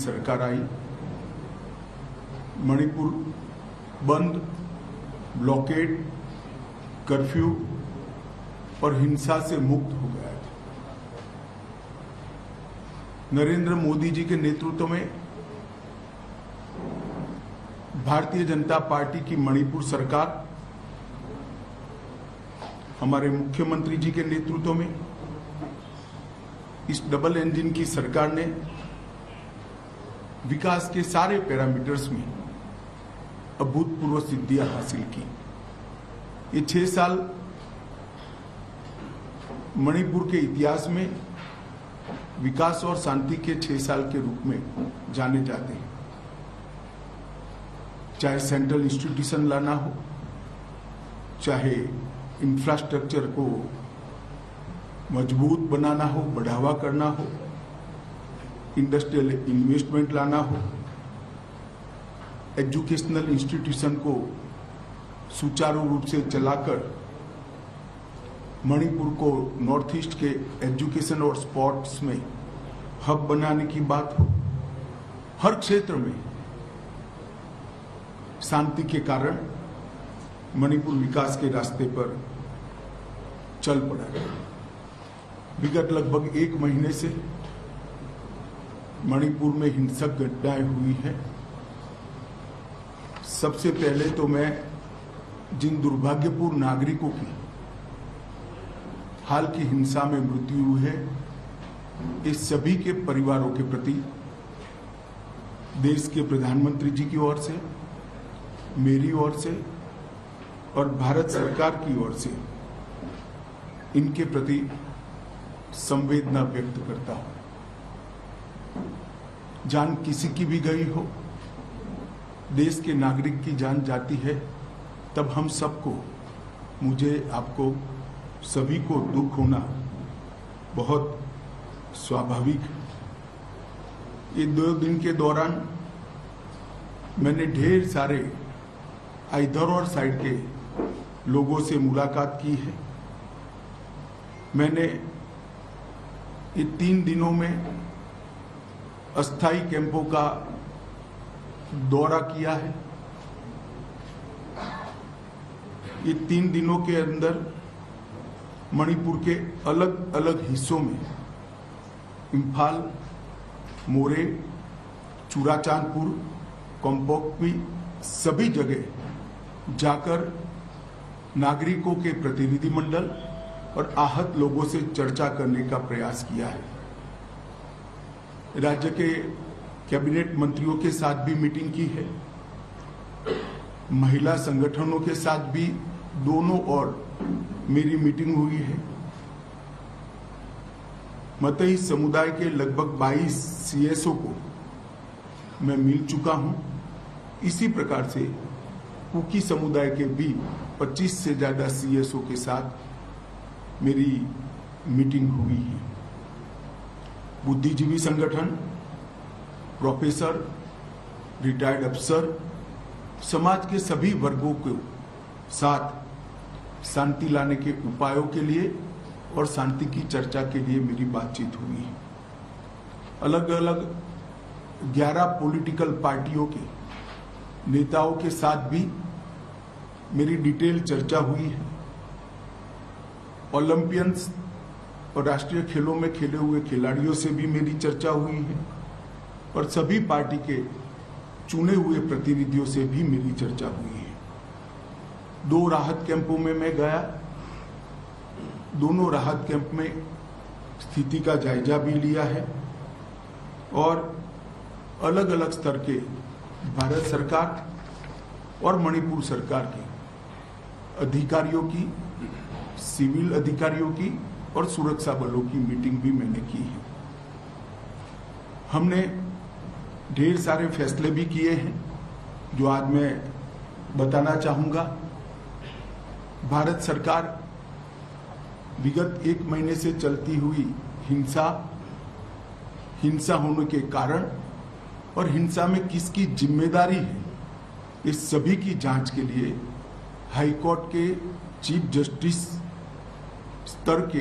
सरकार आई, मणिपुर बंद, blockade, curfew और हिंसा से मुक्त हो गया है। नरेंद्र मोदी जी के नेतृत्व में भारतीय जनता पार्टी की मणिपुर सरकार, हमारे मुख्यमंत्री जी के नेतृत्व में इस डबल इंजन की सरकार ने विकास के सारे पैरामीटर्स में अभूतपूर्व सिद्धियां हासिल की। ये 6 साल मणिपुर के इतिहास में विकास और शांति के 6 साल के रूप में जाने जाते हैं। चाहे सेंट्रल इंस्टीट्यूशन लाना हो, चाहे इंफ्रास्ट्रक्चर को मजबूत बनाना हो, बढ़ावा करना हो, इंडस्ट्रियल इन्वेस्टमेंट लाना हो, एजुकेशनल इंस्टीट्यूशन को सुचारू रूप से चलाकर मणिपुर को नॉर्थ ईस्ट के एजुकेशन और स्पोर्ट्स में हब बनाने की बात हो, हर क्षेत्र में शांति के कारण मणिपुर विकास के रास्ते पर चल पड़ा है। विगत लगभग 1 महीने से मणिपुर में हिंसक घटनाएं हुई हैं। सबसे पहले तो मैं जिन दुर्भाग्यपूर्ण नागरिकों की हाल की हिंसा में मृत्यु हुई है, इस सभी के परिवारों के प्रति देश के प्रधानमंत्री जी की ओर से, मेरी ओर से और भारत सरकार की ओर से इनके प्रति संवेदना व्यक्त करता हूं। जान किसी की भी गई हो, देश के नागरिक की जान जाती है, तब हम सबको, मुझे, आपको, सभी को दुख होना बहुत स्वाभाविक है। ये 2 दिन के दौरान मैंने ढेर सारे इधर और साइड के लोगों से मुलाकात की है। मैंने ये 3 दिनों में अस्थायी कैंपों का दौरा किया है। ये 3 दिनों के अंदर मणिपुर के अलग अलग हिस्सों में, इम्फाल, मोरे, चुराचांदपुर, कोम्पोक्पी, सभी जगह जाकर नागरिकों के प्रतिनिधिमंडल और आहत लोगों से चर्चा करने का प्रयास किया है। राज्य के कैबिनेट मंत्रियों के साथ भी मीटिंग की है, महिला संगठनों के साथ भी दोनों ओर मेरी मीटिंग हुई है। मतई समुदाय के लगभग 22 सीएसओ को मैं मिल चुका हूं। इसी प्रकार से कुकी समुदाय के भी 25 से ज्यादा सीएसओ के साथ मेरी मीटिंग हुई है। बुद्धिजीवी संगठन, प्रोफेसर, रिटायर्ड अफसर, समाज के सभी वर्गों के साथ शांति लाने के उपायों के लिए और शांति की चर्चा के लिए मेरी बातचीत हुई है। अलग अलग 11 पॉलिटिकल पार्टियों के नेताओं के साथ भी मेरी डिटेल चर्चा हुई है। ओलंपियंस और राष्ट्रीय खेलों में खेले हुए खिलाड़ियों से भी मेरी चर्चा हुई है और सभी पार्टी के चुने हुए प्रतिनिधियों से भी मेरी चर्चा हुई है। 2 राहत कैंपों में मैं गया, दोनों राहत कैंप में स्थिति का जायजा भी लिया है और अलग अलग स्तर के भारत सरकार और मणिपुर सरकार के अधिकारियों की, सिविल अधिकारियों की और सुरक्षा बलों की मीटिंग भी मैंने की है। हमने ढेर सारे फैसले भी किए हैं जो आज मैं बताना चाहूंगा। भारत सरकार विगत 1 महीने से चलती हुई हिंसा होने के कारण और हिंसा में किसकी जिम्मेदारी है, इस सभी की जांच के लिए हाईकोर्ट के चीफ जस्टिस स्तर के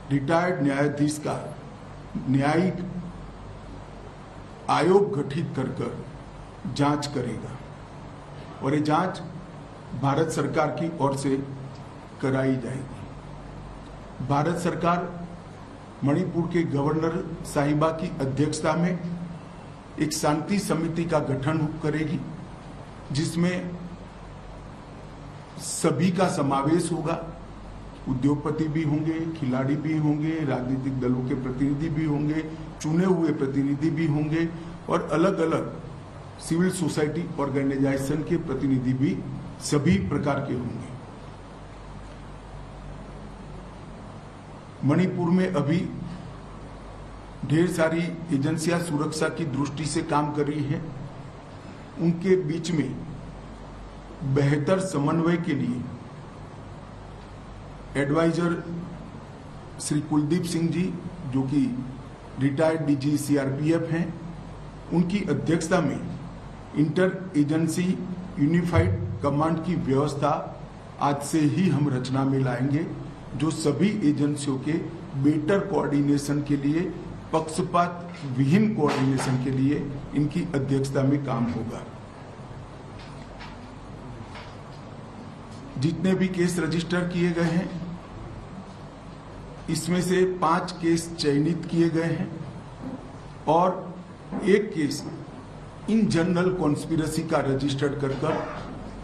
रिटायर्ड न्यायाधीश का न्यायिक आयोग गठित कर जांच करेगा और ये जांच भारत सरकार की ओर से कराई जाएगी। भारत सरकार मणिपुर के गवर्नर साहिबा की अध्यक्षता में एक शांति समिति का गठन करेगी, जिसमें सभी का समावेश होगा। उद्योगपति भी होंगे, खिलाड़ी भी होंगे, राजनीतिक दलों के प्रतिनिधि भी होंगे, चुने हुए प्रतिनिधि भी होंगे और अलग अलग सिविल सोसाइटी ऑर्गेनाइजेशन के प्रतिनिधि भी सभी प्रकार के होंगे। मणिपुर में अभी ढेर सारी एजेंसियां सुरक्षा की दृष्टि से काम कर रही हैं। उनके बीच में बेहतर समन्वय के लिए एडवाइजर श्री कुलदीप सिंह जी, जो कि रिटायर्ड डीजी सीआरपीएफ हैं, उनकी अध्यक्षता में इंटर एजेंसी यूनिफाइड कमांड की व्यवस्था आज से ही हम रचना में लाएंगे, जो सभी एजेंसियों के बेटर कोऑर्डिनेशन के लिए, पक्षपात विहीन कोऑर्डिनेशन के लिए इनकी अध्यक्षता में काम होगा। जितने भी केस रजिस्टर किए गए हैं, इसमें से 5 केस चयनित किए गए हैं और एक केस इन जनरल कॉन्स्पिरेसी का रजिस्टर कर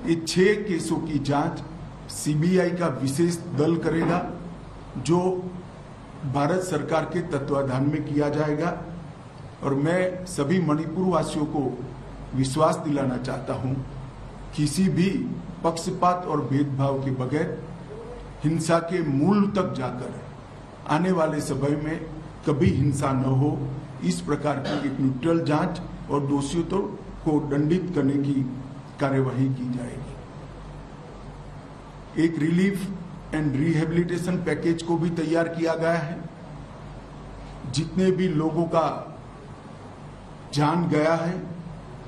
ये 6 केसों की जांच सीबीआई का विशेष दल करेगा, जो भारत सरकार के तत्वाधान में किया जाएगा। और मैं सभी मणिपुर वासियों को विश्वास दिलाना चाहता हूं, किसी भी पक्षपात और भेदभाव के बगैर हिंसा के मूल तक जाकर आने वाले समय में कभी हिंसा न हो, इस प्रकार की एक न्यूट्रल जांच और दोषियों को दंडित करने की कार्यवाही की जाएगी। एक रिलीफ एंड रिहेबिलिटेशन पैकेज को भी तैयार किया गया है। जितने भी लोगों का जान गया है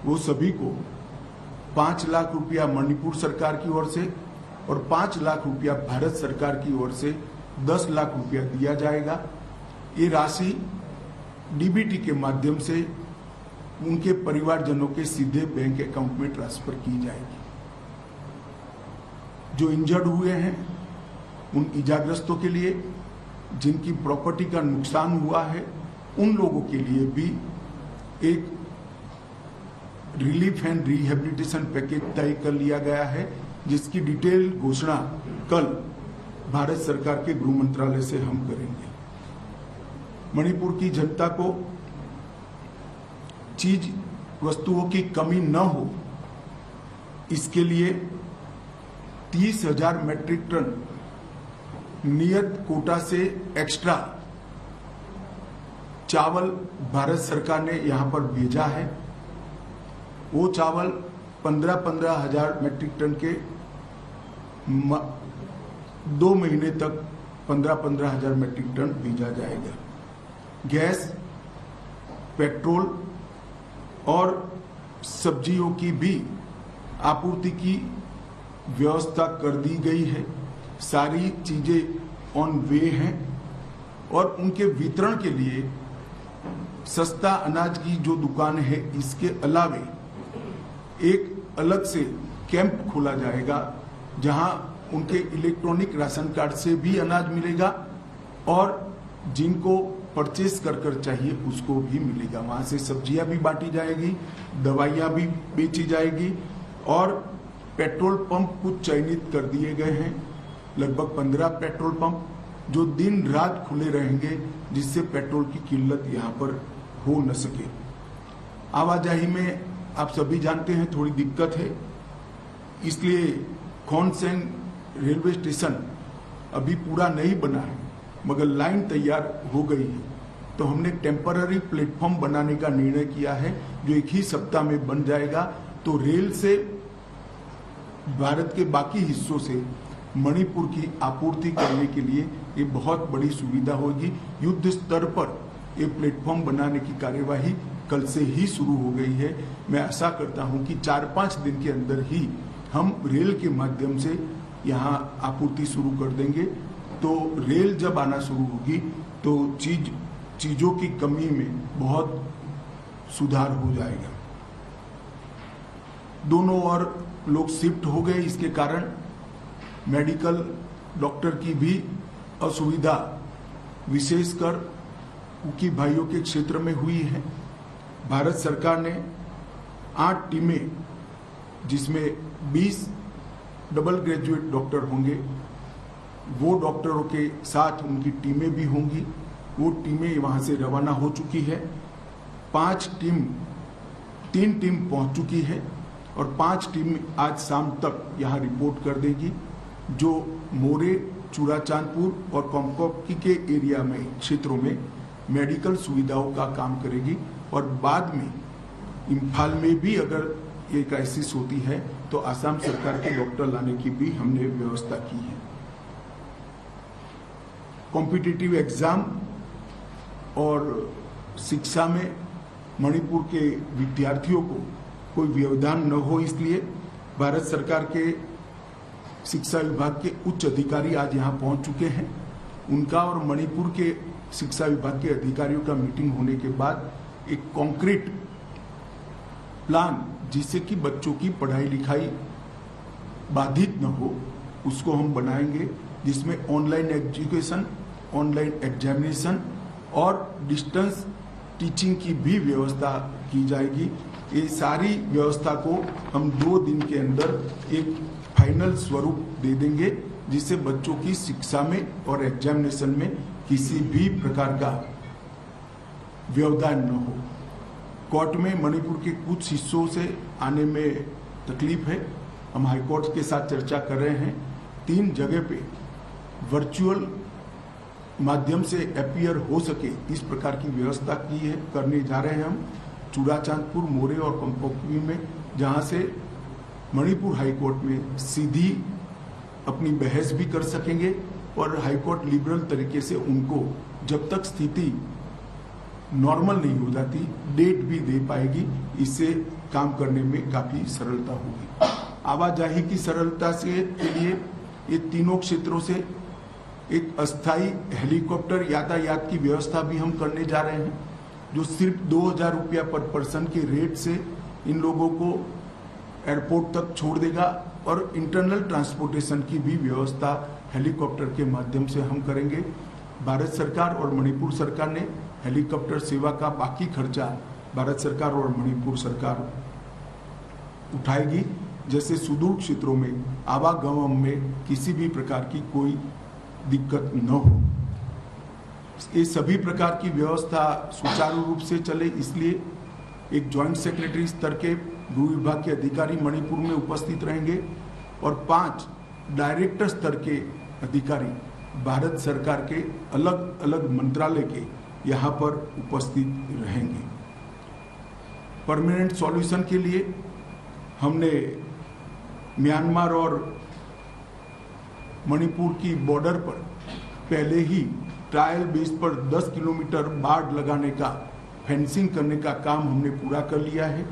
वो सभी को 5 लाख रुपया मणिपुर सरकार की ओर से और 5 लाख रुपया भारत सरकार की ओर से 10 लाख रुपया दिया जाएगा। ये राशि डीबीटी के माध्यम से उनके परिवारजनों के सीधे बैंक अकाउंट में ट्रांसफर की जाएगी। जो इंजर्ड हुए हैं उन इजाग्रस्तों के लिए, जिनकी प्रॉपर्टी का नुकसान हुआ है, उन लोगों के लिए भी एक रिलीफ एंड रिहेबिलिटेशन पैकेज तय कर लिया गया है, जिसकी डिटेल घोषणा कल भारत सरकार के गृह मंत्रालय से हम करेंगे। मणिपुर की जनता को चीज वस्तुओं की कमी न हो, इसके लिए 30,000 मैट्रिक टन नियत कोटा से एक्स्ट्रा चावल भारत सरकार ने यहां पर भेजा है। वो चावल 15,000 मैट्रिक टन के 2 महीने तक 15,000 मैट्रिक टन भेजा जाएगा। गैस, पेट्रोल और सब्जियों की भी आपूर्ति की व्यवस्था कर दी गई है। सारी चीजें ऑन वे हैं और उनके वितरण के लिए सस्ता अनाज की जो दुकान है, इसके अलावे एक अलग से कैंप खोला जाएगा, जहां उनके इलेक्ट्रॉनिक राशन कार्ड से भी अनाज मिलेगा और जिनको परचेस कर चाहिए उसको भी मिलेगा। वहां से सब्जियां भी बांटी जाएगी, दवाइयां भी बेची जाएगी और पेट्रोल पंप कुछ चयनित कर दिए गए हैं, लगभग 15 पेट्रोल पंप, जो दिन रात खुले रहेंगे, जिससे पेट्रोल की किल्लत यहाँ पर हो न सके। आवाजाही में आप सभी जानते हैं थोड़ी दिक्कत है, इसलिए खोनसेन रेलवे स्टेशन अभी पूरा नहीं बना है, मगर लाइन तैयार हो गई है। तो हमने टेम्पररी प्लेटफॉर्म बनाने का निर्णय किया है, जो 1 ही सप्ताह में बन जाएगा। तो रेल से भारत के बाकी हिस्सों से मणिपुर की आपूर्ति करने के लिए ये बहुत बड़ी सुविधा होगी। युद्ध स्तर पर ये प्लेटफॉर्म बनाने की कार्यवाही कल से ही शुरू हो गई है। मैं आशा करता हूं कि 4-5 दिन के अंदर ही हम रेल के माध्यम से यहाँ आपूर्ति शुरू कर देंगे। तो रेल जब आना शुरू होगी तो चीजों की कमी में बहुत सुधार हो जाएगा। दोनों और लोग शिफ्ट हो गए, इसके कारण मेडिकल डॉक्टर की भी असुविधा विशेषकर उनकी भाइयों के क्षेत्र में हुई है। भारत सरकार ने 8 टीमें, जिसमें 20 डबल ग्रेजुएट डॉक्टर होंगे, वो डॉक्टरों के साथ उनकी टीमें भी होंगी। वो टीमें वहां से रवाना हो चुकी है। 3 टीम पहुंच चुकी है और 5 टीम आज शाम तक यहाँ रिपोर्ट कर देगी, जो मोरे, चूड़ाचांदपुर और कोमकोकी के एरिया में, क्षेत्रों में मेडिकल सुविधाओं का काम करेगी। और बाद में इम्फाल में भी अगर ये क्राइसिस होती है तो असम सरकार के डॉक्टर लाने की भी हमने व्यवस्था की है। कॉम्पिटिटिव एग्जाम और शिक्षा में मणिपुर के विद्यार्थियों को कोई व्यवधान न हो, इसलिए भारत सरकार के शिक्षा विभाग के उच्च अधिकारी आज यहाँ पहुंच चुके हैं। उनका और मणिपुर के शिक्षा विभाग के अधिकारियों का मीटिंग होने के बाद एक कॉन्क्रीट प्लान, जिससे कि बच्चों की पढ़ाई लिखाई बाधित न हो, उसको हम बनाएंगे, जिसमें ऑनलाइन एजुकेशन, ऑनलाइन एग्जामिनेशन और डिस्टेंस टीचिंग की भी व्यवस्था की जाएगी। ये सारी व्यवस्था को हम 2 दिन के अंदर एक फाइनल स्वरूप दे देंगे, जिससे बच्चों की शिक्षा में और एग्जामिनेशन में किसी भी प्रकार का व्यवधान न हो। कोर्ट में मणिपुर के कुछ हिस्सों से आने में तकलीफ है, हम हाईकोर्ट के साथ चर्चा कर रहे हैं। 3 जगह पे वर्चुअल माध्यम से अपीयर हो सके, इस प्रकार की व्यवस्था की है, करने जा रहे हैं हम चूड़ाचांदपुर, मोरे और कोमकोकी में, जहां से मणिपुर हाईकोर्ट में सीधी अपनी बहस भी कर सकेंगे और हाईकोर्ट लिबरल तरीके से उनको जब तक स्थिति नॉर्मल नहीं हो जाती डेट भी दे पाएगी। इससे काम करने में काफी सरलता होगी। आवाजाही की सरलता से के लिए ये तीनों क्षेत्रों से एक अस्थायी हेलीकॉप्टर यातायात की व्यवस्था भी हम करने जा रहे हैं, जो सिर्फ 2000 रुपया पर पर्सन के रेट से इन लोगों को एयरपोर्ट तक छोड़ देगा और इंटरनल ट्रांसपोर्टेशन की भी व्यवस्था हेलीकॉप्टर के माध्यम से हम करेंगे। भारत सरकार और मणिपुर सरकार ने हेलीकॉप्टर सेवा का बाकी खर्चा भारत सरकार और मणिपुर सरकार उठाएगी, जैसे सुदूर क्षेत्रों में आवागमन में किसी भी प्रकार की कोई दिक्कत न हो। ये सभी प्रकार की व्यवस्था सुचारू रूप से चले, इसलिए एक ज्वाइंट सेक्रेटरी स्तर के गृह विभाग के अधिकारी मणिपुर में उपस्थित रहेंगे और 5 डायरेक्टर स्तर के अधिकारी भारत सरकार के अलग अलग मंत्रालय के यहाँ पर उपस्थित रहेंगे। परमानेंट सॉल्यूशन के लिए हमने म्यांमार और मणिपुर की बॉर्डर पर पहले ही ट्रायल बेस पर 10 किलोमीटर बाड़ लगाने का, फेंसिंग करने का काम हमने पूरा कर लिया है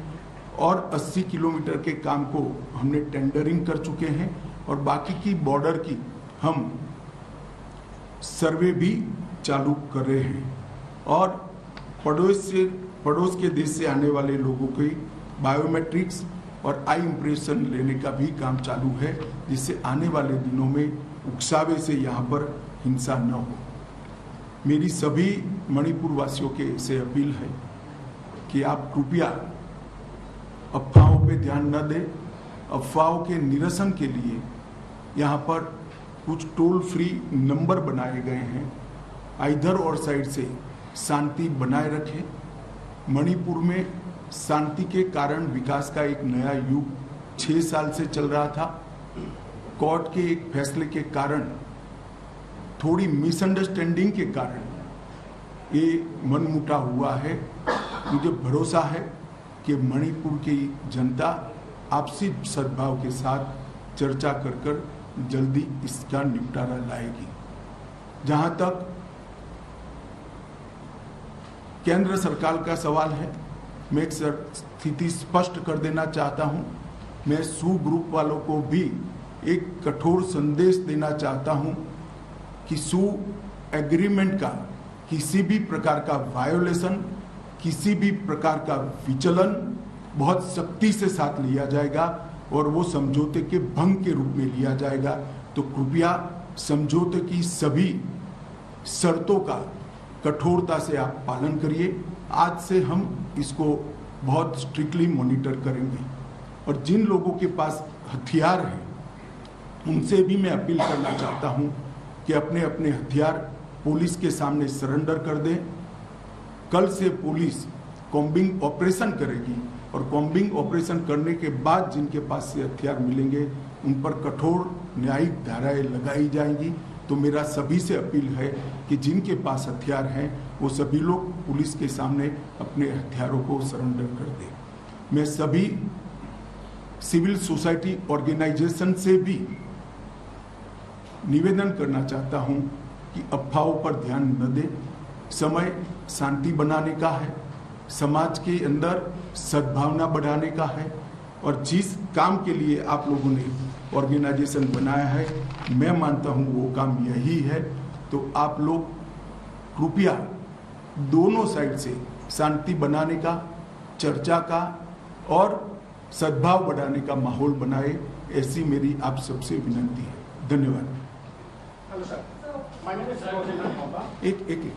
और 80 किलोमीटर के काम को हमने टेंडरिंग कर चुके हैं और बाकी की बॉर्डर की हम सर्वे भी चालू कर रहे हैं और पड़ोस के देश से आने वाले लोगों के बायोमेट्रिक्स और आई इम्प्रेशन लेने का भी काम चालू है, जिससे आने वाले दिनों में उकसावे से यहाँ पर हिंसा न हो। मेरी सभी मणिपुर वासियों के से अपील है कि आप कृपया अफवाहों पे ध्यान न दें। अफवाहों के निरसन के लिए यहाँ पर कुछ टोल फ्री नंबर बनाए गए हैं, इधर और साइड से शांति बनाए रखें। मणिपुर में शांति के कारण विकास का एक नया युग 6 साल से चल रहा था। कोर्ट के एक फैसले के कारण, थोड़ी मिसअंडरस्टैंडिंग के कारण ये मनमुटाव हुआ है। मुझे भरोसा है कि मणिपुर की जनता आपसी सद्भाव के साथ चर्चा कर जल्दी इसका निपटारा लाएगी। जहां तक केंद्र सरकार का सवाल है, मैं एक स्थिति स्पष्ट कर देना चाहता हूं। मैं सू ग्रुप वालों को भी एक कठोर संदेश देना चाहता हूं कि सू एग्रीमेंट का किसी भी प्रकार का वायोलेशन किसी भी प्रकार का विचलन बहुत सख्ती से साथ लिया जाएगा और वो समझौते के भंग के रूप में लिया जाएगा। तो कृपया समझौते की सभी शर्तों का कठोरता से आप पालन करिए। आज से हम इसको बहुत स्ट्रिक्टली मॉनिटर करेंगे और जिन लोगों के पास हथियार हैं उनसे भी मैं अपील करना चाहता हूं कि अपने अपने हथियार पुलिस के सामने सरेंडर कर दें। कल से पुलिस कॉम्बिंग ऑपरेशन करेगी और कॉम्बिंग ऑपरेशन करने के बाद जिनके पास से हथियार मिलेंगे उन पर कठोर न्यायिक धाराएं लगाई जाएंगी। तो मेरा सभी से अपील है कि जिनके पास हथियार हैं वो सभी लोग पुलिस के सामने अपने हथियारों को सरेंडर कर दें। मैं सभी सिविल सोसाइटी ऑर्गेनाइजेशन से भी निवेदन करना चाहता हूं कि अफवाहों पर ध्यान न दें। समय शांति बनाने का है, समाज के अंदर सद्भावना बढ़ाने का है और जिस काम के लिए आप लोगों ने ऑर्गेनाइजेशन बनाया है मैं मानता हूं वो काम यही है। तो आप लोग कृपया दोनों साइड से शांति बनाने का, चर्चा का और सद्भाव बढ़ाने का माहौल बनाए, ऐसी मेरी आप सबसे विनती है। धन्यवाद। एक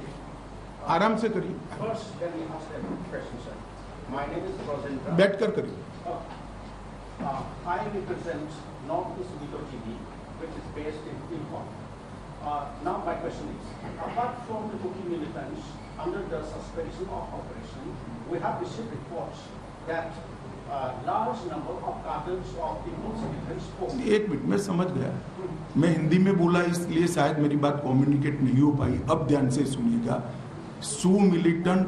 आराम से करिए, बैठ कर करिए। I represent Northeast Video TV, which is based in Ilford. Now my question is, apart from the Houthi militants under the suspension of operation, we have received reports that large number of cartels of People's Defense Force. एक minute, मैं समझ गया। मैं हिंदी में बोला इसलिए शायद मेरी बात कम्युनिकेट नहीं हो पाई। अब ध्यान से सुनिएगा। सू मिलिटेंट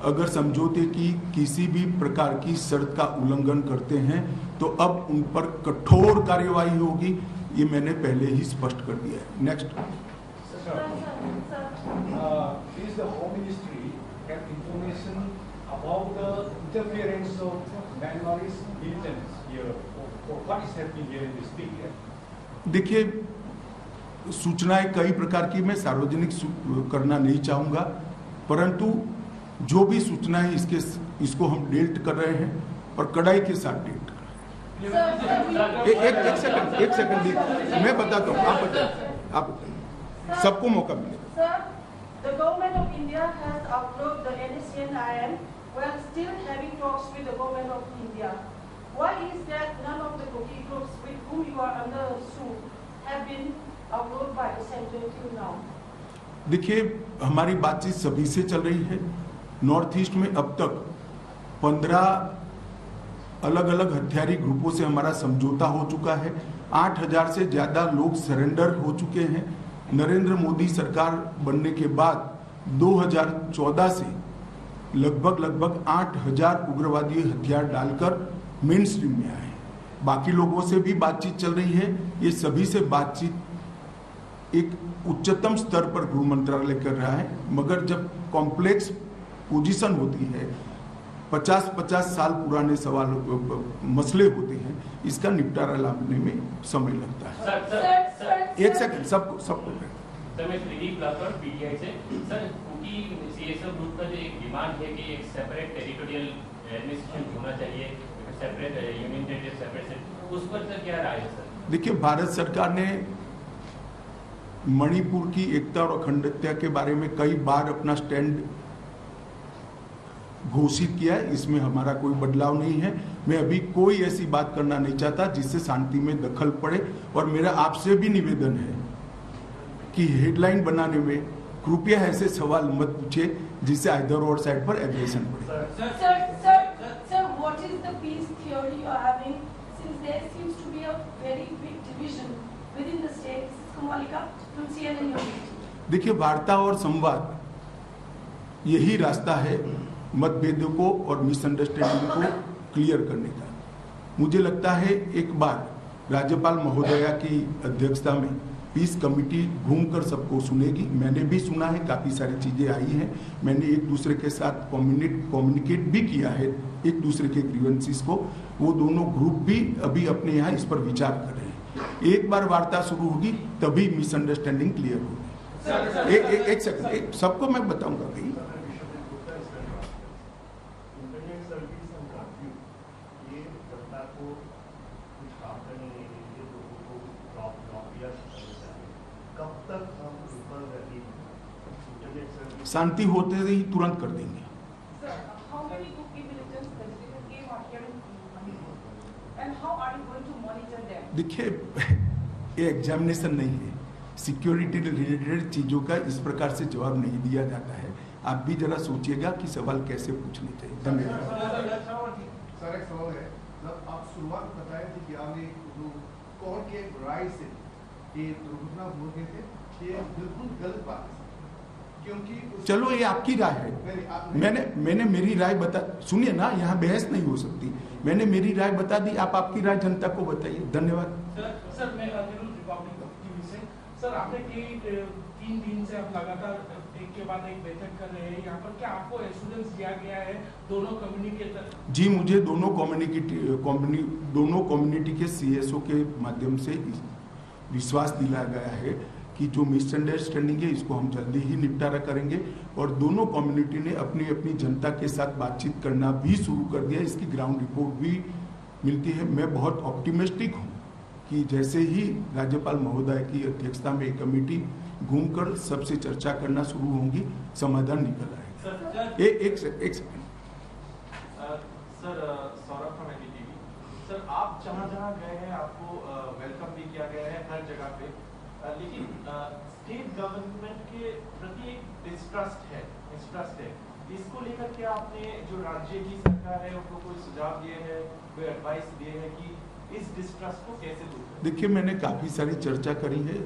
अगर समझौते की किसी भी प्रकार की शर्त का उल्लंघन करते हैं तो अब उन पर कठोर कार्यवाही होगी, ये मैंने पहले ही स्पष्ट कर दिया है। Next. Is the Home Ministry have information about the interference of Myanmar's militants here, or what is happening here in this area? देखिए, सूचनाएं कई प्रकार की मैं सार्वजनिक करना नहीं चाहूंगा, परंतु जो भी सूचना है इसको हम डील कर रहे हैं और कड़ाई के साथ डील कर रहे हैं। एक सेकंड मैं बताता हूँ, आप बताइए, सबको मौका मिलेगा। The government of India has approved the NACN-IN while still having talks with the government of India. Why is that none of the Houthi groups with whom you are under suit have been approved by the center till now? देखिए, हमारी बातचीत सभी से चल रही है। North east में अब तक 15 अलग अलग हथियारी ग्रुपों से हमारा समझौता हो चुका है। 8000 से ज्यादा लोग सरेंडर हो चुके हैं। नरेंद्र मोदी सरकार बनने के बाद 2014 से लगभग 8000 उग्रवादी हथियार डालकर मेन स्ट्रीम में आए। बाकी लोगों से भी बातचीत चल रही है। ये सभी से बातचीत एक उच्चतम स्तर पर गृह मंत्रालय कर रहा है, मगर जब कॉम्प्लेक्स पोजीशन होती है, 50-50 साल पुराने मसले होते हैं, इसका निपटारा लाने में समय लगता है। एक सेकंड, सबको सर, मैं त्रिदीप लाकर पीटीआई से। सर, क्योंकि सीएसएफ ग्रुप का जो एक डिमांड है कि एक सेपरेट टेरिटोरियल एडमिनिस्ट्रेशन होना चाहिए, सेपरेट यूनियन टेरिटरी सेपरेट, उस पर सर क्या राय है सर? देखिए, भारत सरकार ने मणिपुर की एकता और अखंडता के बारे में कई बार अपना स्टैंड घोषित किया है। इसमें हमारा कोई बदलाव नहीं है। मैं अभी कोई ऐसी बात करना नहीं चाहता जिससे शांति में दखल पड़े, और मेरा आपसे भी निवेदन है कि हेडलाइन बनाने में कृपया ऐसे सवाल मत पूछे जिससे आइदर और साइड पर एग्रेशन पड़े। Sir, what is the peace theory you are having, since there seems to be a very big division within the states? Malika from CNN News. देखिए, वार्ता और संवाद यही रास्ता है मतभेदों को और मिसअंडरस्टैंडिंग को क्लियर करने का। मुझे लगता है एक बार राज्यपाल महोदया की अध्यक्षता में पीस कमेटी घूमकर सबको सुनेगी। मैंने भी सुना है, काफी सारी चीजें आई हैं। मैंने एक दूसरे के साथ कम्युनिकेट भी किया है, एक दूसरे के ग्रीवेंसेस को। वो दोनों ग्रुप भी अभी अपने यहाँ इस पर विचार कर रहे हैं। एक बार वार्ता शुरू होगी तभी मिसअंडरस्टैंडिंग क्लियर होगी। एक सेकंड, सबको मैं बताऊंगा कहीं। आपको कुछ काम करने नहीं देंगे, लोगों को नौकरियां चाहिए, कब तक हम ऊपर रही इंटरनेट सर्विस शांति होते ही तुरंत कर देंगे। Sir, how many Kuki militants basically came out here in Manipur? And how are you going to monitor them? देखिए, ये एग्जामिनेशन नहीं है, सिक्योरिटी रिलेटेड चीजों का इस प्रकार से जवाब नहीं दिया जाता है। आप भी जरा सोचिएगा कि सवाल कैसे पूछने चाहिए। धन्यवाद। सर एक सवाल है, जब आप शुरुआत बताए थे कि आपने जो कोर्ट के राय से ये दुर्घटना हो गए थे, ये बिल्कुल गलत बात है क्योंकि चलो ये आपकी राय है, मैंने मेरी राय बता, सुनिए ना, यहाँ बहस नहीं हो सकती। मैंने मेरी राय बता दी, आप आपकी राय जनता को बताइए। धन्यवाद। सर मैं रिपब्लिक टीवी से। सर आपने 3 दिन से आप लगातार एक के बाद एक बैठक कर रहे हैं यहाँ पर, क्या आपको एश्योरेंस दिया गया है दोनों कम्युनिकेटर? जी, मुझे दोनों कम्युनिटी के CSO के माध्यम से विश्वास दिलाया गया है कि जो मिसअंडरस्टैंडिंग है इसको हम जल्दी ही निपटारा करेंगे, और दोनों कम्युनिटी ने अपनी अपनी जनता के साथ बातचीत करना भी शुरू कर दिया। इसकी ग्राउंड रिपोर्ट भी मिलती है। मैं बहुत ऑप्टिमिस्टिक हूँ कि जैसे ही राज्यपाल महोदय की अध्यक्षता में एक कमेटी घूमकर सबसे चर्चा करना शुरू होगी, समाधान निकल आएगा। एक second. Sir Saurabh from NDTV। Sir आप जहाँ गए हैं आपको वेलकम भी किया गया है हर जगह पे, लेकिन स्टेट गवर्नमेंट के प्रति एक मिसट्रस्ट है। इसको लेकर के आपने जो राज्य की सरकार है उनको कोई सुझाव दिए हैं, कोई एडवाइस दिए हैं कि इस डिस्ट्रस्ट को कैसे दूर करें? देखिए, मैंने काफी सारी चर्चा करी है,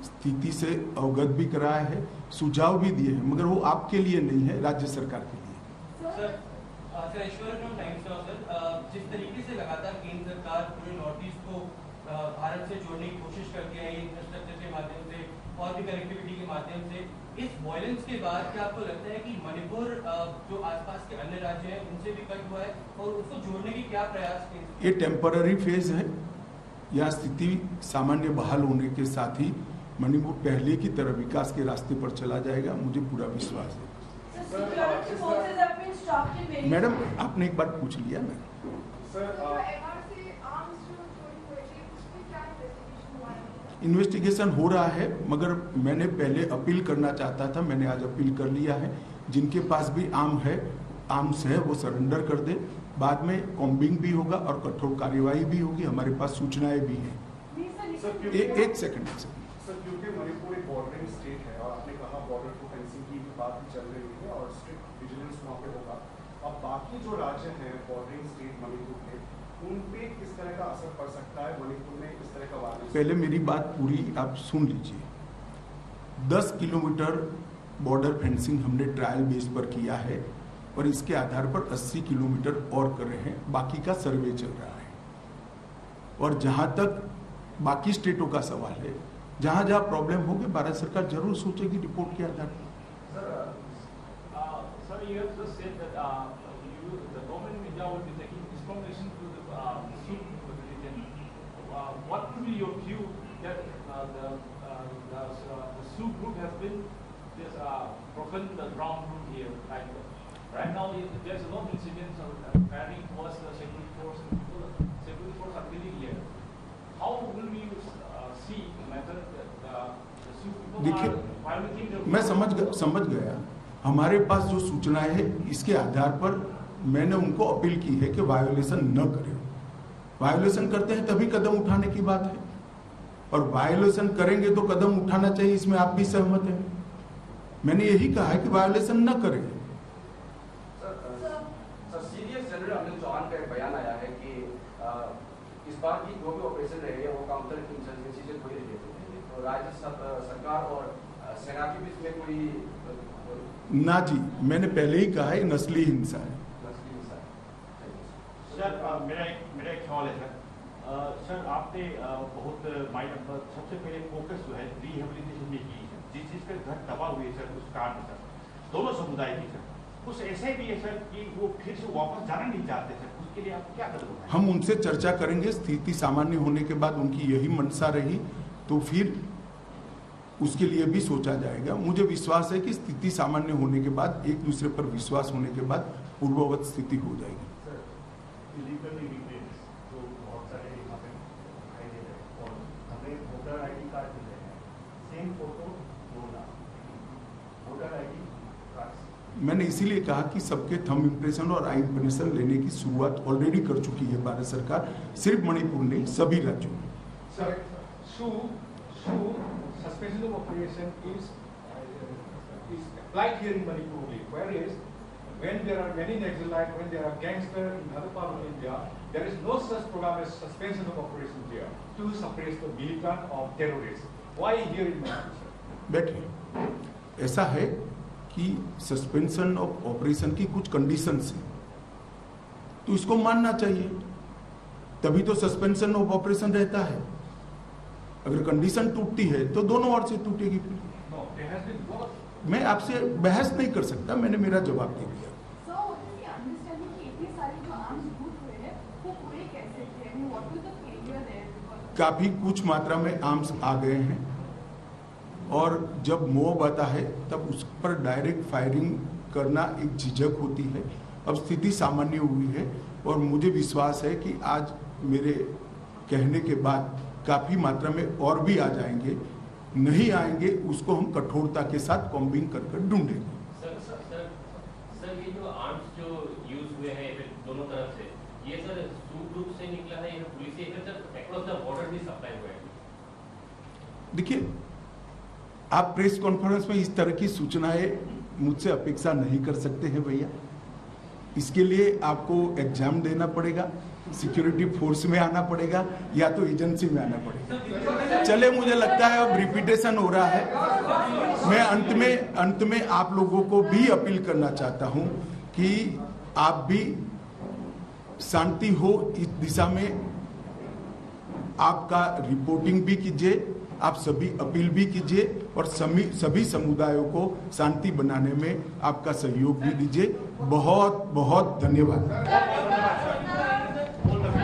स्थिति से अवगत भी कराया है, सुझाव भी दिए हैं, मगर वो आपके लिए नहीं है, राज्य सरकार के लिए। Sir Ishwar from times now sir, जिस तरीके से लगातार केंद्र सरकार पूरे नॉर्थ ईस्ट को भारत से जोड़ने की कोशिश करती है इंफ्रास्ट्रक्चर के माध्यम से और भी कनेक्टिविटी के माध्यम से, इस वायलेंस के बाद क्या आपको लगता है कि मणिपुर जो आसपास के अन्य राज्य हैं उनसे भी कट हुआ है और उसको जोड़ने की क्या प्रयास किए? ये टेम्पररी फेज है, यहाँ स्थिति सामान्य बहाल होने के साथ ही मणिपुर पहले की तरह विकास के रास्ते पर चला जाएगा, मुझे पूरा विश्वास है। मैडम, आपने एक बार पूछ लिया ना इन्वेस्टिगेशन हो रहा है, मगर मैंने पहले अपील करना चाहता था, मैंने आज अपील कर लिया है। जिनके पास भी आर्म्स है वो सरेंडर कर दे। बाद में कॉम्बिंग भी होगा और कठोर कार्यवाही भी होगी, हमारे पास सूचनाएं भी हैं। एक सेकंड। सर, क्योंकि मणिपुर एक बॉर्डरिंग स्टेट है और आपने कहा बॉर्डर को फेंसिंग की बात भी चल रही है और स्ट्रिक्ट विजिलेंस वहाँ पे होगा, अब बाकी जो राज्य हैं बॉर्डरिंग स्टेट मणिपुर के, उन पे किस तरह का असर पड़ सकता है? मणिपुर में इस तरह का वायलेंस, पहले मेरी बात पूरी आप सुन लीजिए। 10 किलोमीटर बॉर्डर फेंसिंग हमने ट्रायल बेस पर किया है और इसके आधार पर 80 किलोमीटर और कर रहे हैं, बाकी का सर्वे चल रहा है। और जहां तक बाकी स्टेटों का सवाल है, जहां जहां प्रॉब्लम होगी भारत सरकार जरूर सोचेगी रिपोर्ट के आधार पर। Sir, you have just said that the government in India will be taking discrimination to the Sikh religion. What would be your view that the Sikh group has been broken the ground rule here? Like right now, there's a lot of incidents of carrying towards the security force, and people, security force are killing here. How will we see method that the Sikh people are violating the? मैं समझ गया। हमारे पास जो सूचनाएं है इसके आधार पर मैंने उनको अपील की है कि वायोलेशन न करें। वायोलेशन करते हैं तभी कदम उठाने की बात है, और वायोलेशन करेंगे तो कदम उठाना चाहिए, इसमें आप भी सहमत हैं। मैंने यही कहा है कि वायोलेशन न करें। Sir, CDS general Anil Chauhan का एक बयान आया है कि इस बार की जो भी ऑपरेशन रही है वो काउंटर इंसर्जेंसी से कोई रिलेटेड नहीं है, तो राज्य सरकार और सेना के बीच में कोई ना जी, मैंने पहले ही कहा है नस्ली हिंसा है। सर, मेरा एक सवाल है सर। सर, आपने बहुत सबसे पहले फोकस जो है रिहेबिलिटेशन में की है, जिस चीज पे घर दबा हुए सर उस कारण सर दोनों समुदाय की सर, कुछ ऐसे भी है सर कि वो फिर से वापस जाना नहीं चाहते सर, उसके लिए आप क्या कदम उठाएंगे? हम उनसे चर्चा करेंगे, स्थिति सामान्य होने के बाद उनकी यही मंशा रही तो फिर उसके लिए भी सोचा जाएगा। मुझे विश्वास है कि स्थिति सामान्य होने के बाद, एक दूसरे पर विश्वास होने के बाद पूर्ववत स्थिति हो जाएगी। सर, इलीगल इमिग्रेंट्स जो मैंने इसीलिए कहा कि सबके थंब इम्प्रेशन और आई इम्प्रेशन लेने की शुरुआत ऑलरेडी कर चुकी है भारत सरकार, सिर्फ मणिपुर नहीं, सभी राज्यों में। Sir, suspension of operation is applied here in Manipur only. Whereas when there are many Naxalites, when there are gangsters in other parts of India, there is no such program as suspension of operation here to suppress the militant or terrorists. Why here in Manipur, sir? बैठिए, ऐसा है कि suspension of operation की कुछ conditions हैं, तो इसको मानना चाहिए, तभी तो सस्पेंशन ऑफ ऑपरेशन रहता है। अगर कंडीशन टूटती है तो दोनों ओर से टूटेगी। No, there has been both. मैं आपसे बहस नहीं कर सकता, मैंने मेरा जवाब दे दिया। काफी कुछ मात्रा में आर्म्स आ गए हैं, और जब मोब आता है तब उस पर डायरेक्ट फायरिंग करना एक झिझक होती है। अब स्थिति सामान्य हुई है और मुझे विश्वास है कि आज मेरे कहने के बाद काफी मात्रा में और भी आ जाएंगे। नहीं आएंगे उसको हम कठोरता के साथ कॉम्बिंग कर ढूंढेंगे। सर ये जो आर्म्स जो यूज हुए हैं दोनों तरफ से, ये सर सूट ग्रुप से निकला है या पुलिस से अक्रॉस द बॉर्डर भी सप्लाई हुआ है? देखिए, आप प्रेस कॉन्फ्रेंस में इस तरह की सूचनाएं मुझसे अपेक्षा नहीं कर सकते हैं भैया। इसके लिए आपको एग्जाम देना पड़ेगा, सिक्योरिटी फोर्स में आना पड़ेगा, या तो एजेंसी में आना पड़ेगा। चले, मुझे लगता है अब रिपीटेशन हो रहा है। मैं अंत में आप लोगों को भी अपील करना चाहता हूं कि आप भी शांति हो इस दिशा में, आपका रिपोर्टिंग भी कीजिए, आप सभी अपील भी कीजिए, और सभी समुदायों को शांति बनाने में आपका सहयोग भी दीजिए। बहुत बहुत धन्यवाद।